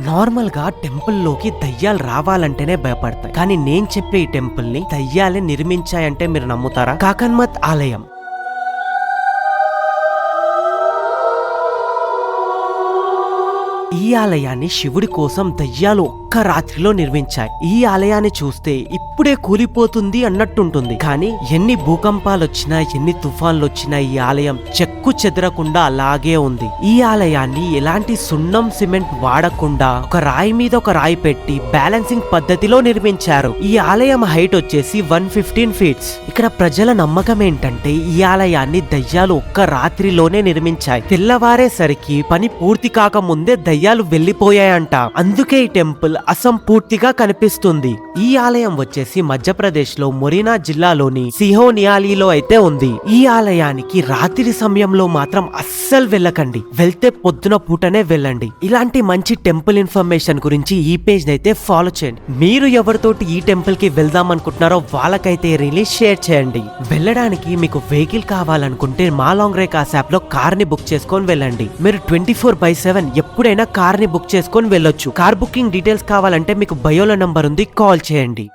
Normal గా temple లోకి దయ్యాలు రావాలంటేనే భయపడతాయి, కానీ నేను చెప్పే ఈ టెంపుల్ ని దయ్యాలే నిర్మించాయంటే మీరు నమ్ముతారా? కాకన్మత్ ఆలయం. ఈ ఆలయాన్ని శివుడి కోసం దయ్యాలు ఒక్క రాత్రిలో నిర్మించాయి. ఈ ఆలయాన్ని చూస్తే ఇప్పుడే కూలిపోతుంది అన్నట్టుంటుంది, కానీ ఎన్ని భూకంపాలు వచ్చినా ఎన్ని తుఫాన్లు వచ్చినా ఈ ఆలయం చెక్కు చెదరకుండా అలాగే ఉంది. ఈ ఆలయాన్ని ఎలాంటి సున్నం సిమెంట్ వాడకుండా ఒక రాయి మీద ఒక రాయి పెట్టి బ్యాలెన్సింగ్ పద్ధతిలో నిర్మించారు. ఈ ఆలయం హైట్ వచ్చేసి 115 ఫీట్స్. ఇక్కడ ప్రజల నమ్మకం ఏంటంటే ఈ ఆలయాన్ని దయ్యాలు ఒక్క రాత్రిలోనే నిర్మించాయి. తెల్లవారేసరికి పని పూర్తి కాకముందే దయ్యాలు వెళ్లిపోయాయంట. అందుకే ఈ టెంపుల్ అసంపూర్తిగా కనిపిస్తుంది. ఈ ఆలయం వచ్చేసి మధ్యప్రదేశ్ లో మొరీనా జిల్లాలోని సిహోనియాలీలో అయితే ఉంది. ఈ ఆలయానికి రాత్రి సమయంలో మాత్రం అస్సలు వెళ్ళకండి, వెళ్తే పొద్దున పూటనే వెళ్ళండి. ఇలాంటి మంచి టెంపుల్ ఇన్ఫర్మేషన్ గురించి ఈ పేజ్ అయితే ఫాలో చేయండి. మీరు ఎవరితోటి ఈ టెంపుల్ కి వెళ్దాం అనుకుంటున్నారో వాళ్ళకైతే రిలీజ్ షేర్ చేయండి. వెళ్ళడానికి మీకు వెహికల్ కావాలనుకుంటే మా లాంగ్ రేకాస్ యాప్ లో కార్ ని బుక్ చేసుకొని వెళ్ళండి. మీరు 24/7 ఎప్పుడైనా కార్ ని బుక్ చేసుకొని వెళ్ళొచ్చు. కార్ బుకింగ్ డీటెయిల్స్ కావాలంటే మీకు బయోలో నంబర్ ఉంది, కాల్ చేయండి.